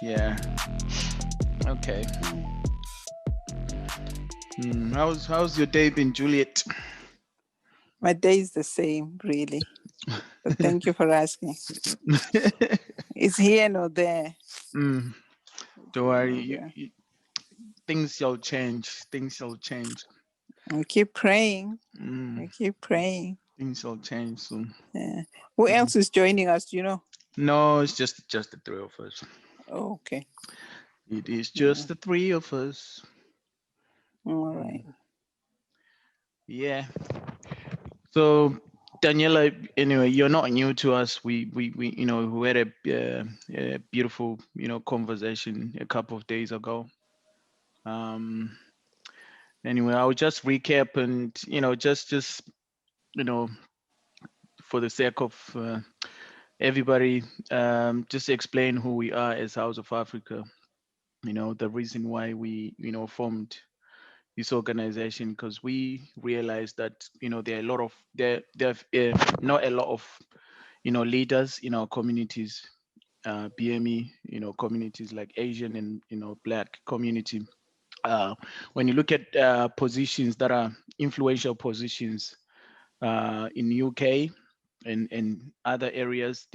Yeah. Okay. How's your day been, Juliet? My day is the same, really. But thank you for asking. It's here nor there. mm, It's don't here worry. nor there. Things shall change. Things shall change. We keep praying. Mm, We keep praying. things shall change soon. Yeah. Who Mm. else is joining us? Do you know? No, it's just the three of us. Oh, okay. It is just Mm. the three of us. All Mm. right. Yeah. So Daniela, anyway, you're not new to us. We we had a beautiful conversation a couple of days ago. Um. Anyway, I'll just recap and just you know for the sake of everybody, just explain who we are as House of Africa. The reason why we formed this organization, because we realized that there are a lot of there are not a lot of leaders in our communities, BME communities like Asian and Black community. When you look at positions that are influential positions in UK and other areas,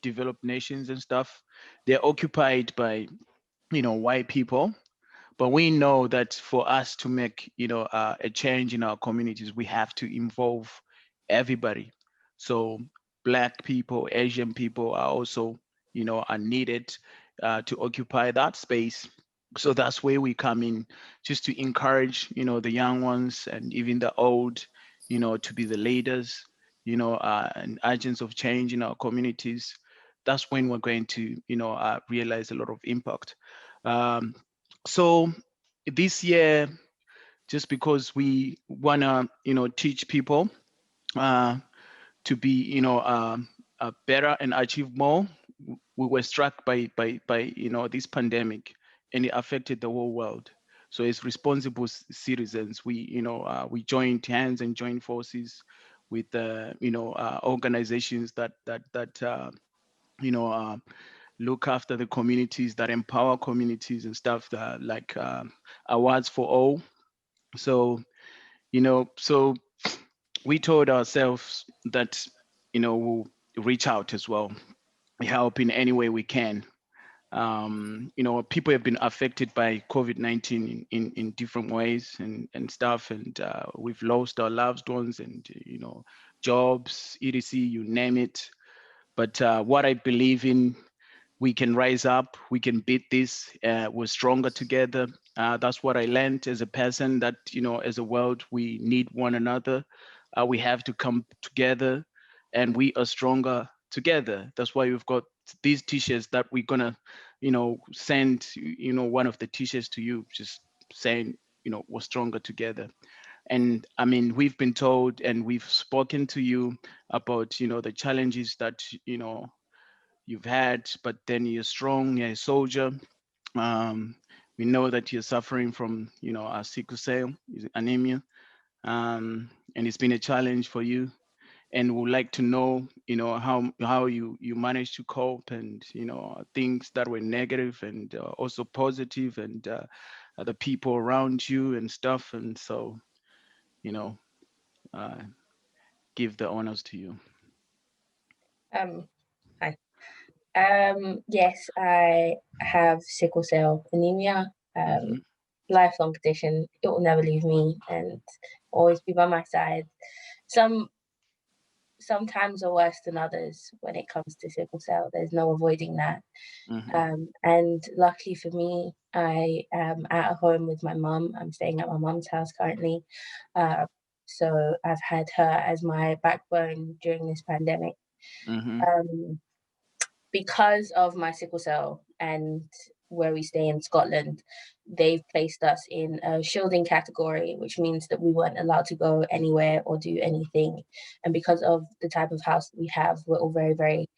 developed nations and stuff, they're occupied by white people. But we know that for us to make a change in our communities, we have to involve everybody. So Black people, Asian people are also are needed to occupy that space. So that's where we come in, just to encourage the young ones and even the old to be the leaders, and agents of change in our communities. That's when we're going to realize a lot of impact. um, so this year, just because we wanna teach people uh, to be better and achieve more, we were struck by this pandemic, and it affected the whole world. So as responsible citizens, we joined hands and joined forces with organizations that you know uh, look after the communities, that empower communities and stuff, that like awards for all. So so we told ourselves that we'll reach out as well, help in any way we can. People have been affected by COVID-19 in different ways and stuff, and we've lost our loved ones and jobs, etc., you name it. But what I believe in, we can rise up, we can beat this, we're stronger together. That's what I learned as a person, that as a world we need one another. We have to come together, and we are stronger together. That's why we've got these t-shirts that we're gonna send one of the t-shirts to you, just saying we're stronger together. And I mean, we've been told and we've spoken to you about the challenges that you've had, but then you're strong, you're a soldier. Um, we know that you're suffering from, a sickle cell anemia, and it's been a challenge for you. And we'd like to know, how you managed to cope, and things that were negative and also positive, and the people around you and stuff. And so, you know, uh, give the honors to you. Um, Hi. Yes, I have sickle cell anemia. Hmm. Lifelong condition. It will never leave me and always be by my side. Some sometimes are worse than others when it comes to sickle cell. There's no avoiding that. Hmm. And luckily for me, I am at home with my mum. I'm staying at my mum's house currently. Uh, so I've had her as my backbone during this pandemic. Hmm. Um, because of my sickle cell and where we stay in Scotland, they've placed us in a shielding category, which means that we weren't allowed to go anywhere or do anything. And because of the type of house that we have, we're all very, very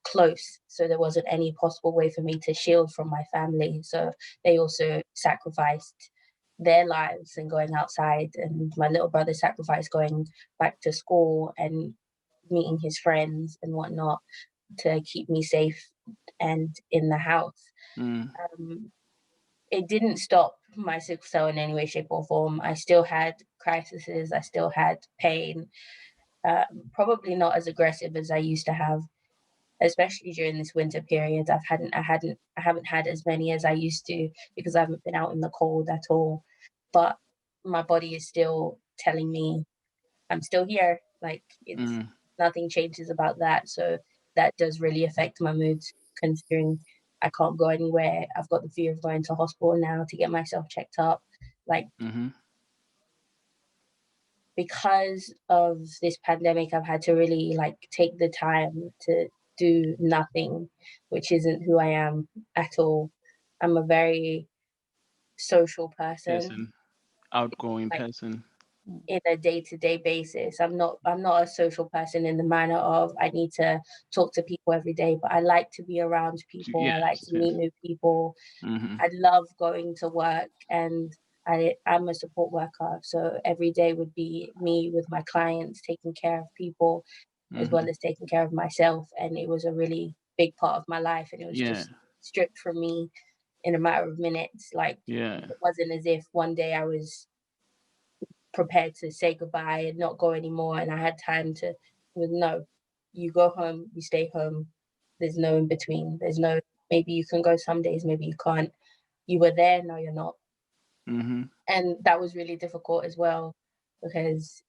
close. So there wasn't any possible way for me to shield from my family. So they also sacrificed their lives and going outside. And my little brother sacrificed going back to school and meeting his friends and whatnot to keep me safe and in the house. Mm. It didn't stop my sickle cell in any way, shape, or form. I still had crises. I still had pain. Probably not as aggressive as I used to have, especially during this winter period. I haven't had as many as I used to because I haven't been out in the cold at all. But my body is still telling me I'm still here. Like it's nothing changes about that. So that does really affect my mood, considering I can't go anywhere. I've got the fear of going to hospital now to get myself checked up. Like because of this pandemic, I've had to really like take the time to do nothing, which isn't who I am at all. I'm a very social person. Outgoing Like person. in a day-to-day basis. I'm not a social person in the manner of I need to talk to people every day, but I like to be around people. I like to meet new people. I love going to work, and I'm a support worker, so every day would be me with my clients taking care of people as well as taking care of myself, and it was a really big part of my life, and it was just stripped from me in a matter of minutes. Like it wasn't as if one day I was prepared to say goodbye and not go anymore, and I had time to no, you go home, you stay home. There's no in between. There's no maybe you can go some days, maybe you can't. You were there, no you're not. And that was really difficult as well, because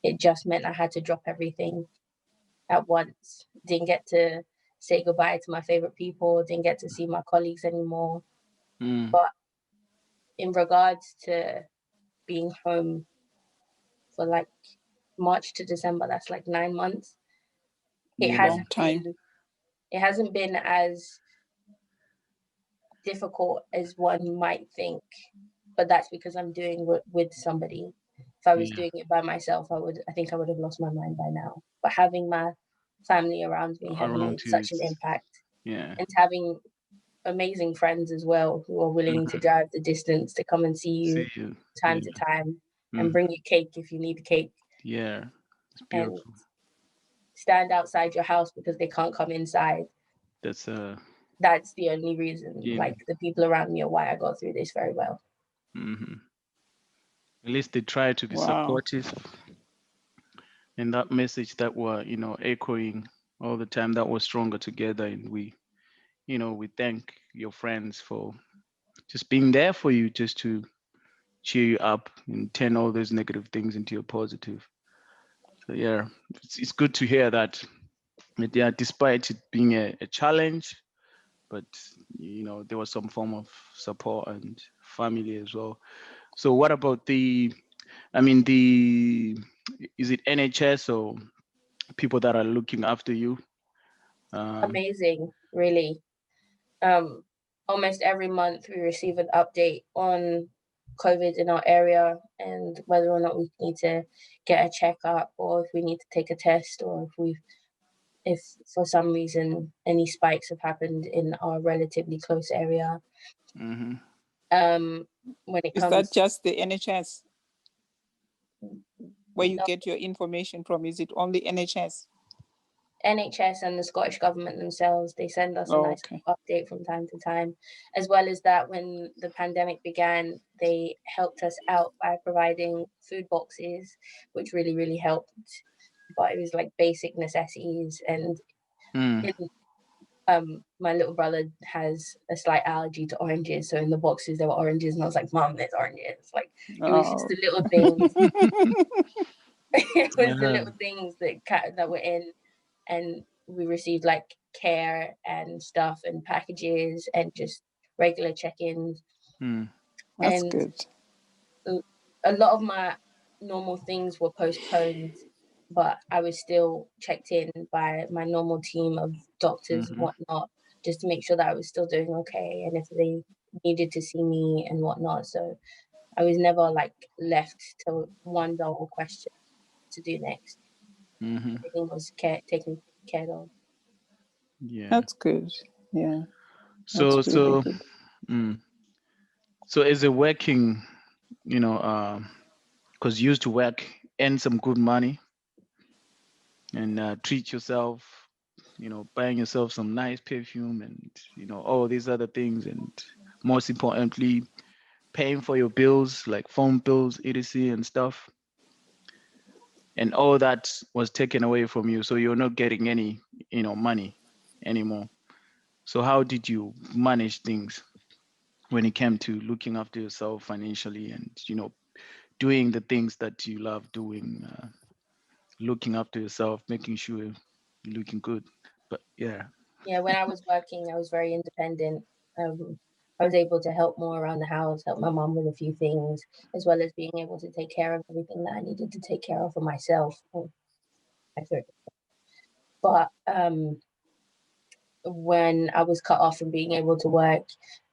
it just meant I had to drop everything at once. Didn't get to say goodbye to my favorite people, didn't get to see my colleagues anymore. But in regards to being home for like March to December, that's like 9 months. It hasn't been as difficult as one might think, but that's because I'm doing it with somebody. If I was doing it by myself, I think I would have lost my mind by now. But having my family around me has made such an impact. And having amazing friends as well who are willing to drive the distance to come and see you time to time and bring you cake if you need cake. Yeah, it's beautiful. And stand outside your house because they can't come inside. That's the only reason. Like the people around me are why I got through this very well. At least they try to be supportive, and that message that we're echoing all the time, that we're stronger together, and we thank your friends for just being there for you, just to cheer you up and turn all those negative things into a positive. So yeah, it's good to hear that. But yeah, despite it being a challenge, but there was some form of support and family as well. So what about is it NHS or people that are looking after you? Amazing, really. Almost every month we receive an update on COVID in our area and whether or not we need to get a checkup, or if we need to take a test, or if for some reason any spikes have happened in our relatively close area. When it comes, is that just the NHS where you get your information from? Is it only NHS? NHS and the Scottish Government themselves, they send us a nice update from time to time. As well as that, when the pandemic began, they helped us out by providing food boxes, which really, really helped. But it was like basic necessities. And my little brother has a slight allergy to oranges, so in the boxes there were oranges, and I was like, Mom, there's oranges. Like it was just the little things. It was the little things that were in. And we received like care and stuff and packages and just regular check-ins. That's good. A lot of my normal things were postponed, but I was still checked in by my normal team of doctors and whatnot, just to make sure that I was still doing okay and if they needed to see me and whatnot. So I was never like left to wonder or question to do next. Everything was taken care of. Yeah, that's good. Yeah. So is it working? Because you used to work, earn some good money, and treat yourself, buying yourself some nice perfume and, all these other things. And most importantly, paying for your bills, like phone bills, etc. and stuff. And all that was taken away from you. So you're not getting any, money anymore. So how did you manage things when it came to looking after yourself financially and, doing the things that you love doing, looking after yourself, making sure you're looking good? But yeah. Yeah, when I was working, I was very independent. I was able to help more around the house, help my mom with a few things, as well as being able to take care of everything that I needed to take care of for myself. But when I was cut off from being able to work,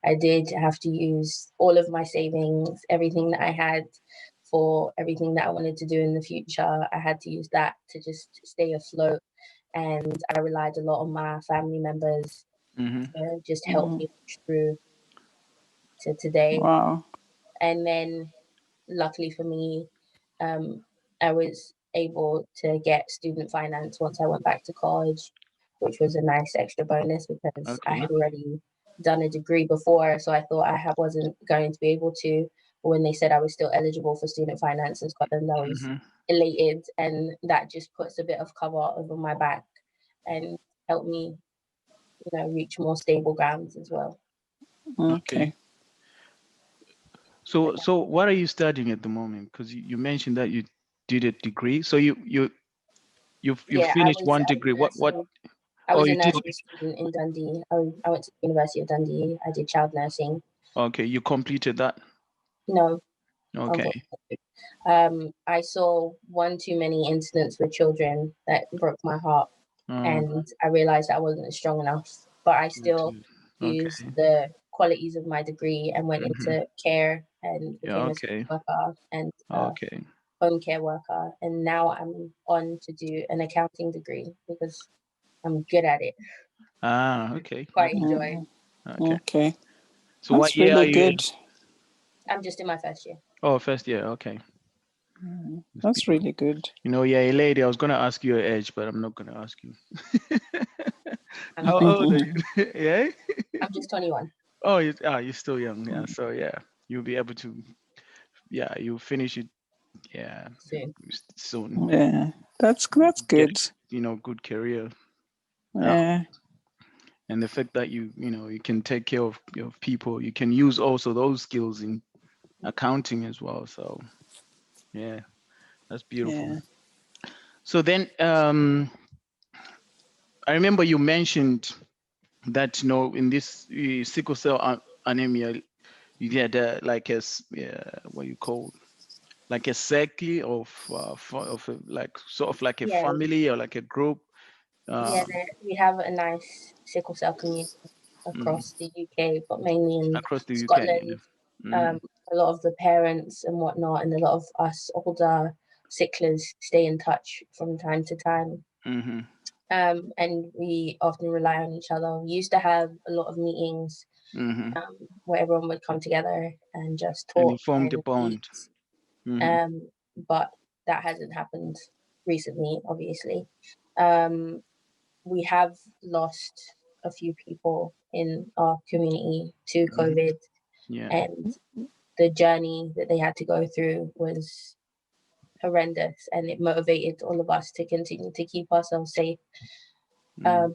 I did have to use all of my savings, everything that I had for everything that I wanted to do in the future. I had to use that to just stay afloat. And I relied a lot on my family members Mm-hmm. to just help me push through to today. Wow. And then luckily for me, I was able to get student finance once I went back to college, which was a nice extra bonus because I Okay. had already done a degree before. So I thought wasn't going to be able to. But when they said I was still eligible for student finance in Scotland, I was Mm-hmm. elated. And that just puts a bit of cover over my back and helped me, reach more stable grounds as well. Okay. Okay. So, But yeah, so what are you studying at the moment? Because you mentioned that you did a degree. So you yeah, finished one degree. What? I Oh, was a you did. nursing student in Dundee. I went to the University of Dundee. I did child nursing. Okay, you completed that. No, Okay. unfortunately. I saw one too many incidents with children that broke my heart, Uh, and I realized I wasn't strong enough. But I still used okay. the qualities of my degree and went Mm-hmm. into care and Yeah. became a social Okay. worker and Okay. home care worker. And now I'm on to do an accounting degree because I'm good at it. Ah. Okay. Quite Okay. enjoy. Okay. Okay. So what That's year are really you good. in? I'm just in my first year. Oh, first year. Okay. That's That's beautiful. really good. Yeah, a lady. I was gonna ask you your age, but I'm not gonna ask you. I'm How 20. old are you? Yeah. I'm just 21. Oh, you're still young. Yeah. So yeah, you'll be able to. Yeah, you'll finish it. Yeah, Soon. soon. Yeah. That's Get good. good career. Yeah. And the fact that you can take care of people, you can use also those skills in accounting as well. So yeah, that's beautiful. Yeah. So then I remember you mentioned that in this sickle cell anemia you had like what you call like a circle of like sort of like a Yeah, family or like a group yeah. We have a nice sickle cell community mm, across the UK, but mainly in across the UK. Yeah. Scotland. Mm, A lot of the parents and whatnot, and a lot of us older sicklers stay in touch from time to time. mm-hmm, And we often rely on each other. We used to have a lot of meetings mm-hmm. where everyone would come together and just And you talk formed a and eat. bond. Mm-hmm, But that hasn't happened recently, obviously. Um, we have lost a few people in our community to mm-hmm. COVID, Yeah. and the journey that they had to go through was horrendous, and it motivated all of us to continue to keep ourselves safe. Mm,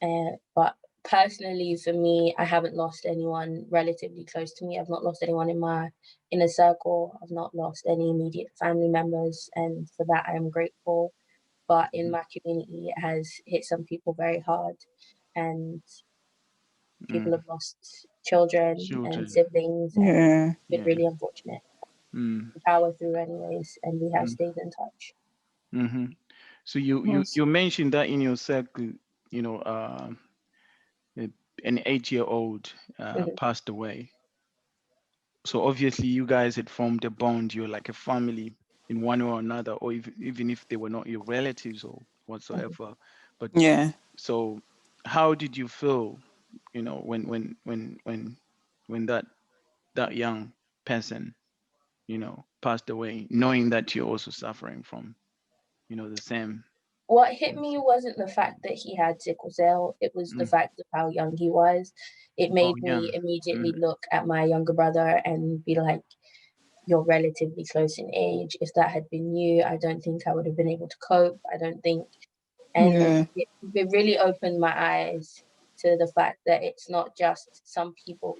Um, but personally, for me, I haven't lost anyone relatively close to me. I've not lost anyone in my inner circle. I've not lost any immediate family members, and for that, I am grateful. But in my community, it has hit some people very hard, and people mm. have lost children and Children. siblings, and Yeah. it's been Yeah. really unfortunate. Mm, We power through anyways, and we have mm, stayed in touch. mm-hmm. So you you That's- you mentioned that in your circle, you know, uh, a- an 8-year-old Mhm, passed away. So obviously you guys had formed a bond. You're like a family in one way or another, or even if they were not your relatives or mhm. whatsoever. But Yeah. so, how did you feel? When that young person, passed away, knowing that you're also suffering from, the same. what hit me wasn't the fact that he had sickle cell. It was the fact of how young he was. It made me immediately look at my younger brother and be like, you're relatively close in age. If that had been you, I don't think I would have been able to cope. I don't think. And it really opened my eyes to the fact that it's not just some people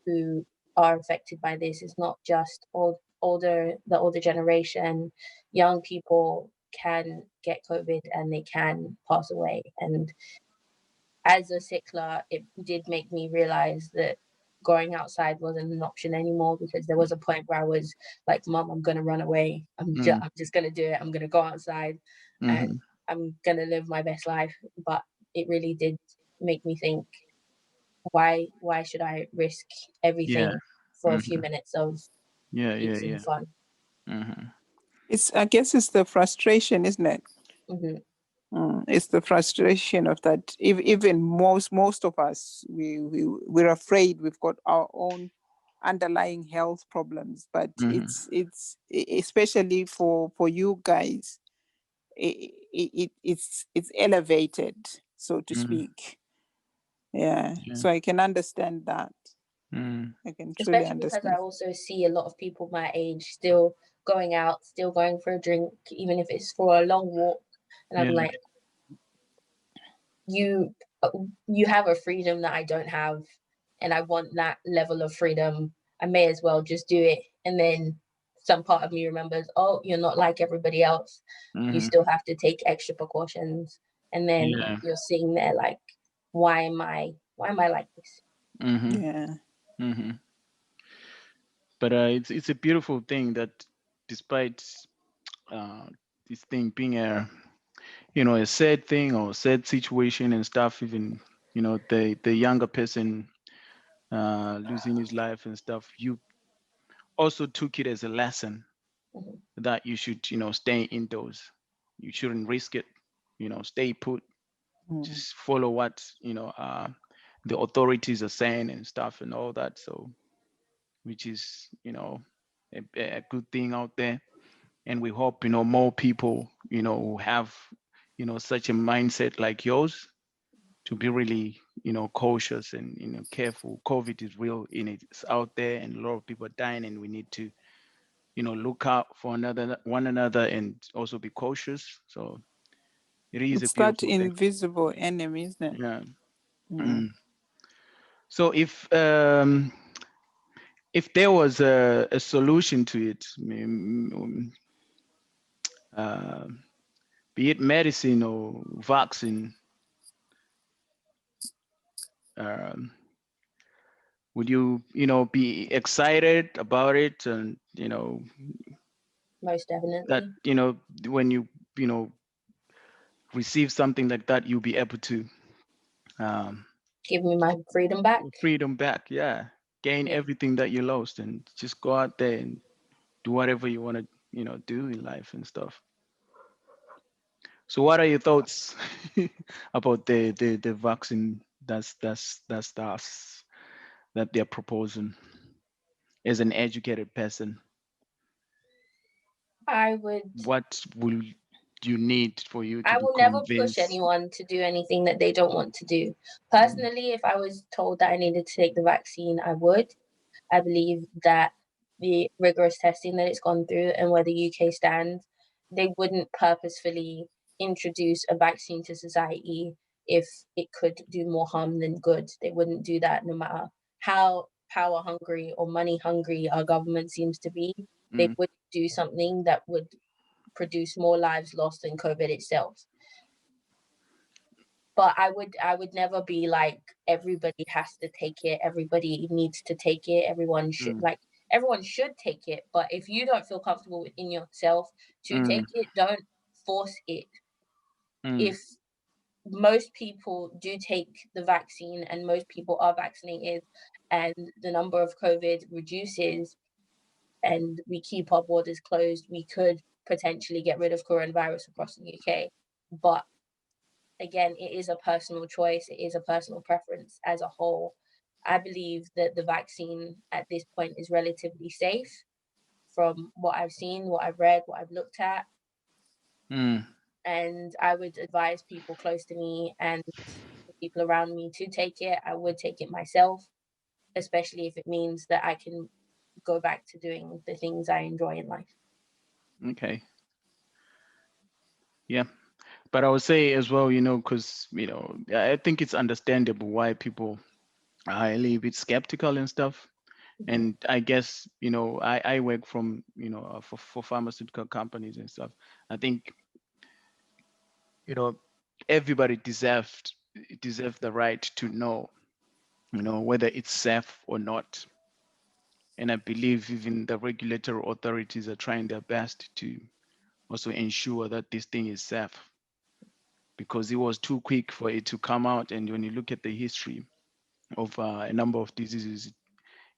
who are affected by this. It's not just the older generation. Young people can get COVID and they can pass away. And as a sickler, it did make me realize that going outside wasn't an option anymore, because there was a point where I was like, Mom, I'm going to run away. I'm just going to do it. I'm going to go outside and I'm going to live my best life. But it really did make me think, why should I risk everything for a few minutes of peace and fun? I guess it's the frustration, isn't it? It's the frustration of that. Even most of us, we're afraid. We've got our own underlying health problems, but it's especially for you guys, it's elevated, so to speak. Yeah. So I can understand that. I can truly Especially understand. because I also see a lot of people my age still going out, still going for a drink, even if it's for a long walk. And I'm like, you have a freedom that I don't have, and I want that level of freedom. I may as well just do it. And then some part of me remembers, oh, you're not like everybody else. You still have to take extra precautions. And then you're sitting there like, why am I like this? Yeah. But it's a beautiful thing that despite this thing being a a sad thing or sad situation and stuff, even the younger person losing his life and stuff, you also took it as a lesson that you should stay indoors. You shouldn't risk it. Stay put. Just follow what the authorities are saying and stuff and all that. So, which is a good thing out there. And we hope more people who have such a mindset like yours to be really cautious and careful. COVID is real, it's out there, and a lot of people are dying, and we need to look out for one another and also be cautious. So it is It's a that beautiful thing. invisible enemy, isn't it? Yeah. So if there was a solution to it, be it medicine or vaccine, would you be excited about it? And Most definitely. that when you receive something like that, you'll be able to give me my freedom back. Yeah, gain everything that you lost, and just go out there and do whatever you want to do in life and stuff. So what are your thoughts about the vaccine that they're proposing as an educated person? What will you need for you to I be will never convinced? push anyone to do anything that they don't want to do. Personally, if I was told that I needed to take the vaccine, I would. I believe that the rigorous testing that it's gone through and where the UK stands, they wouldn't purposefully introduce a vaccine to society if it could do more harm than good. They wouldn't do that, no matter how power hungry or money hungry our government seems to be. They would do something that would produce more lives lost than COVID itself. But I would never be like, everybody has to take it, everybody needs to take it, everyone should take it. But if you don't feel comfortable within yourself to take it, don't force it. If most people do take the vaccine and most people are vaccinated and the number of COVID reduces and we keep our borders closed, we could potentially get rid of coronavirus across the UK. But again, it is a personal choice. It is a personal preference as a whole. I believe that the vaccine at this point is relatively safe from what I've seen, what I've read, what I've looked at. and I would advise people close to me and the people around me to take it. I would take it myself, especially if it means that I can go back to doing the things I enjoy in life. Okay. Yeah. But I would say as well, because, I think it's understandable why people are a little bit skeptical and stuff. And I guess, I work from, for pharmaceutical companies and stuff. I think, everybody deserved the right to know, whether it's safe or not. And I believe even the regulatory authorities are trying their best to also ensure that this thing is safe, because it was too quick for it to come out. And when you look at the history of a number of diseases,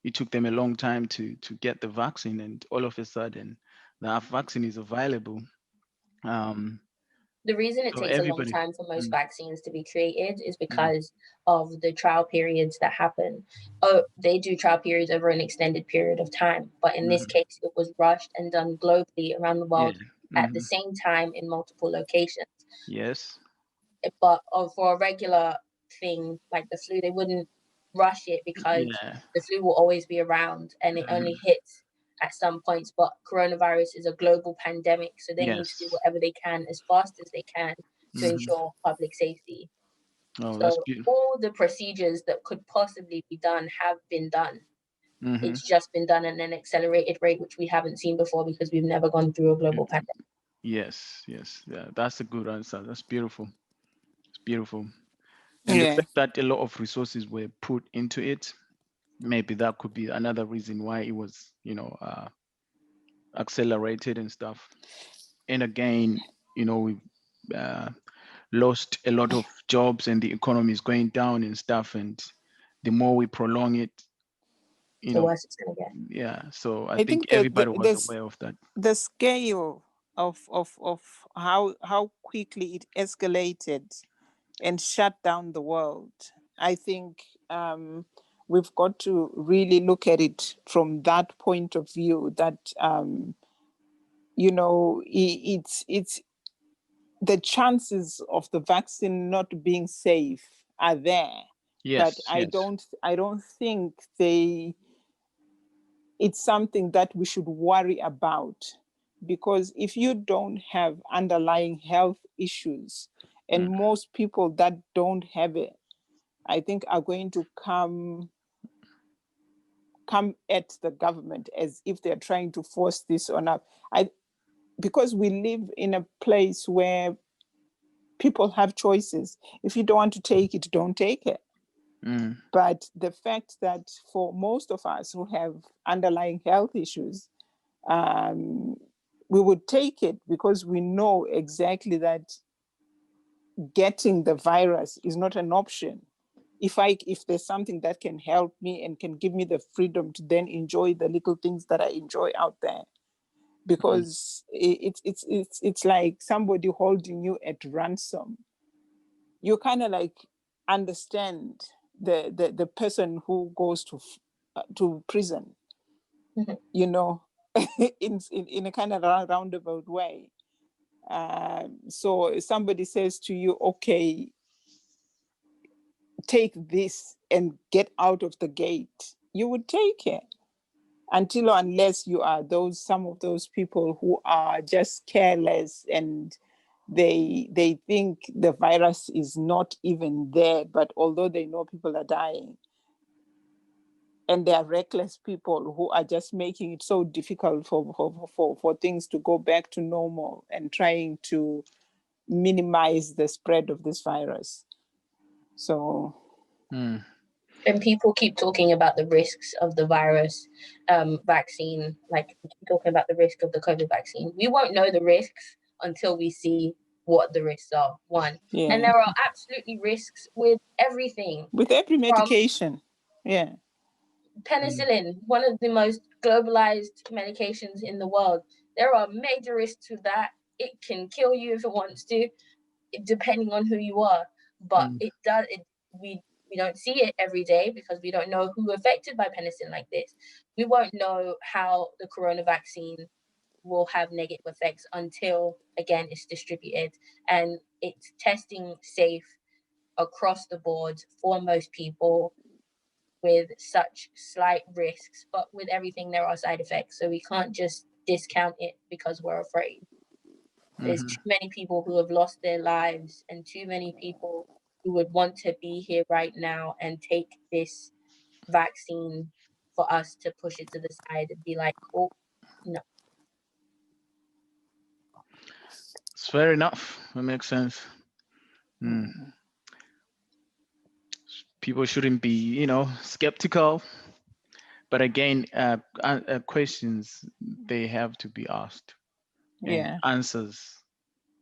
it took them a long time to get the vaccine, and all of a sudden the vaccine is available. The reason it So takes a long everybody, time for most mm, vaccines to be created is mm, because of the trial periods that happen. Oh, they do trial periods over an extended period of time, but in this mhm, case, it was rushed and done globally around the yeah, world at the mhm, same time in multiple locations. yes, But for a regular thing like the flu, they wouldn't rush it because yeah, the flu will always be around and it only mhm, hits at some points. But coronavirus is a global pandemic, so they need to do yes, whatever they can as fast as they can to mhm. ensure public safety. Oh, that's So beautiful. all the procedures that could possibly be done have been done. Hmm. It's just been done at an accelerated rate, which we haven't seen before because we've never gone through a global pandemic. Yes, yes, yeah, that's a good answer. That's beautiful. It's beautiful. And the Yeah. fact that a lot of resources were put into it, maybe that could be another reason why it was, accelerated and stuff. And again, we uh, lost a lot of jobs, and the economy is going down and stuff. And the more we prolong it, The worse it's going to get. yeah. So I I think think that everybody was aware of that. the scale of how quickly it escalated and shut down the world. I think we've got to really look at it from that point of view. That it's the chances of the vaccine not being safe are there, but Yes, I yes. don't think it's something that we should worry about, because if you don't have underlying health issues, and Mm, most people that don't have it, I think are going to come at the government as if they're trying to force this on us. Because we live in a place where people have choices. If you don't want to take it, don't take it. mm, But the fact that for most of us who have underlying health issues, um, we would take it because we know exactly that getting the virus is not an option. If there's something that can help me and can give me the freedom to then enjoy the little things that I enjoy out there, mm, because it's like somebody holding you at ransom. You kind of like understand the person who goes to prison, Mhm. you know, in a kind of roundabout way. So if somebody says to you, okay, take this and get out of the gate, you would take it, until or unless you are some of those people who are just careless, and they think the virus is not even there, but although they know people are dying, and they are reckless people who are just making it so difficult for things to go back to normal and trying to minimize the spread of this virus. So mm. And people keep talking about the risks of the virus vaccine, like keep talking about the risk of the COVID vaccine. We won't know the risks until we see what the risks are, one. And yeah, there are absolutely risks with everything with every from medication, yeah. penicillin, one of the most globalized medications in the world. There are major risks with that. It can kill you if it wants to, depending on who you are. But Mm. it does. We don't see it every day because we don't know who affected by penicillin like this. We won't know how the corona vaccine will have negative effects until, again, it's distributed and it's testing safe across the board for most people with such slight risks. But with everything, there are side effects. So we can't just discount it because we're afraid. There's too many people who have lost their lives and too many people who would want to be here right now and take this vaccine for us to push it to the side and be like, oh, no. It's fair enough. That makes sense. People shouldn't be, skeptical. But again, questions, they have to be asked. Yeah. And answers,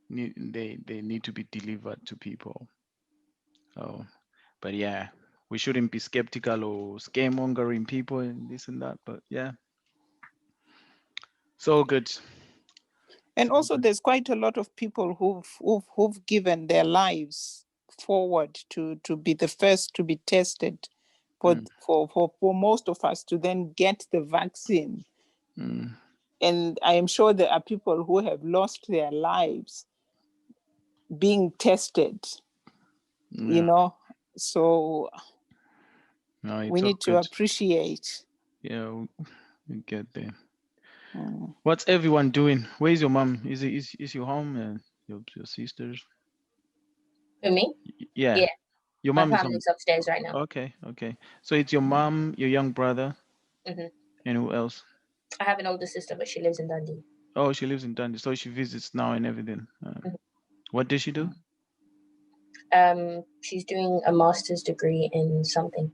they need to be delivered to people. So, but yeah, we shouldn't be skeptical or scaremongering people and this and that. But yeah, so good. And also, there's quite a lot of people who've given their lives forward to be the first to be tested, for most of us to then get the vaccine. And I am sure there are people who have lost their lives being tested. So we need to appreciate. Yeah, we get there. What's everyone doing? Where's your mom? Is your home and your sisters? For me? Yeah. Your mom My family's upstairs right now. Okay. So it's your mom, your young brother, and who else? I have an older sister, but she lives in Dundee. Oh, she lives in Dundee, so she visits now and everything. What does she do? She's doing a master's degree in something.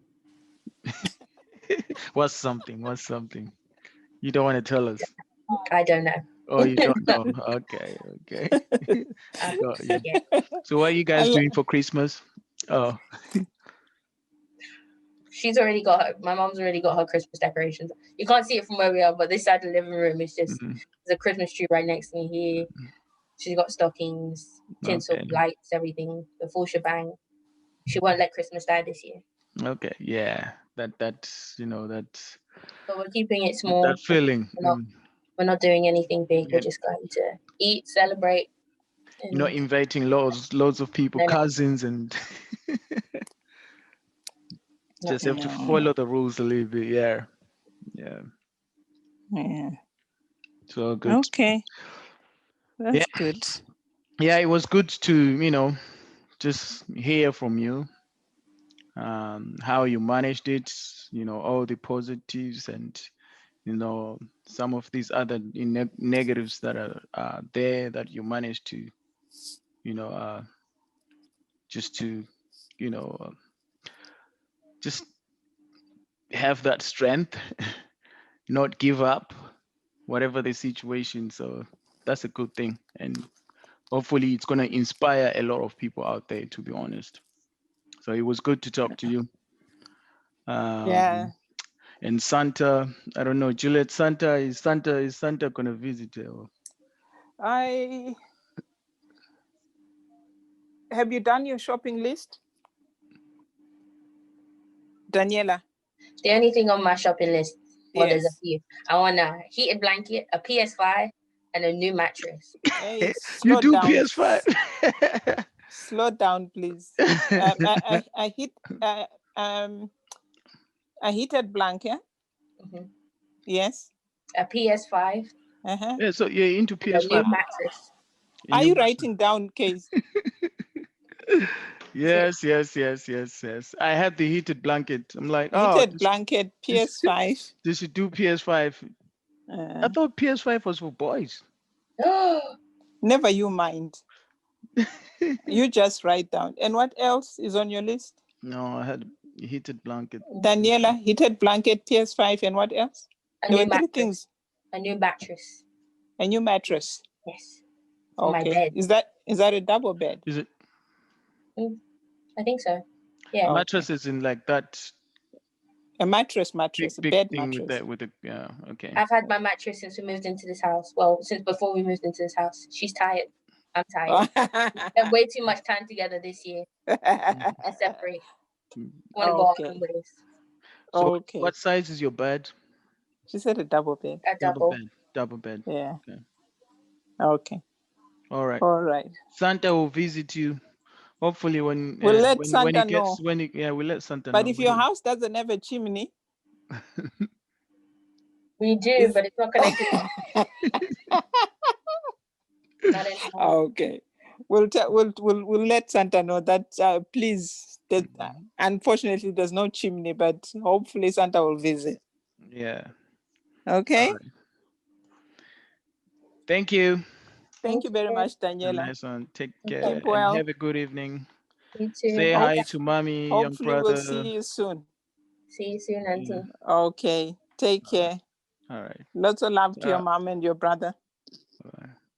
What's something? You don't want to tell us. I don't know. Oh, you don't know. Okay. Yeah. So what are you guys doing for Christmas? Oh. My mom's already got her Christmas decorations. You can't see it from where we are, but this side of the living room is just, there's a Christmas tree right next to me here. She's got stockings, tinsel, lights, everything, the full shebang. She won't let Christmas die this year. Okay, yeah, that's that's. But we're keeping it small. That feeling. We're not doing anything big. We're just going to eat, celebrate. You're not inviting loads of people, cousins, and just have to follow the rules a little bit. Yeah. So good. Okay, that's good. Yeah, it was good to just hear from you. How you managed it, all the positives and some of these other negatives that are there that you managed to just to just have that strength, not give up whatever the situation. So that's a good thing, and hopefully it's going to inspire a lot of people out there, to be honest. So it was good to talk to you. And Santa, I don't know, Juliet, is Santa gonna visit you? Have you done your shopping list, Daniela? The only thing on my shopping list, there's a few. I want a heated blanket, a PS5, and a new mattress. Hey, you do down. PS5. Slow down, please. I hit a heated blanket. Yes. A PS5. Yeah, so you're into PS5. A new mattress. Are you writing down, Case? Yes. I had the heated blanket. I'm like, heated blanket, PS5. Did she do PS5? I thought PS5 was for boys. Never you mind. You just write down. And what else is on your list? No, I had a heated blanket. Daniela, heated blanket, PS5, and what else? There were 3 things. A new mattress. A new mattress. Yes. Okay. My bed. Is that a double bed? Is it? I think so. Yeah. Mattress is in like that. A mattress, big a bed thing mattress. with the okay. I've had my mattress since we moved into this house. Well, since before we moved into this house. She's tired. I'm tired. We have way too much time together this year. I separate. Want to go our own ways. So what size is your bed? She said a double bed. A double. Bed. Double bed. Yeah. Okay. Okay. All right. All right. Santa will visit you. Hopefully when We'll let when Santa he gets know. we'll let Santa But know. if your house doesn't have a chimney, We do, but it's not connected. Not anymore. okay. We'll let Santa know that please. That unfortunately there's no chimney, but hopefully Santa will visit. Yeah. Okay. All right. Thank you. Thank you very much, A Daniella. nice one. Take Okay. care Keep and well. have a good evening. You too. Say hi to mommy, young Hopefully brother. we'll see you soon. See you soon, Auntie. Okay. Take care. All right. Lots of love to your mom and your brother. Bye.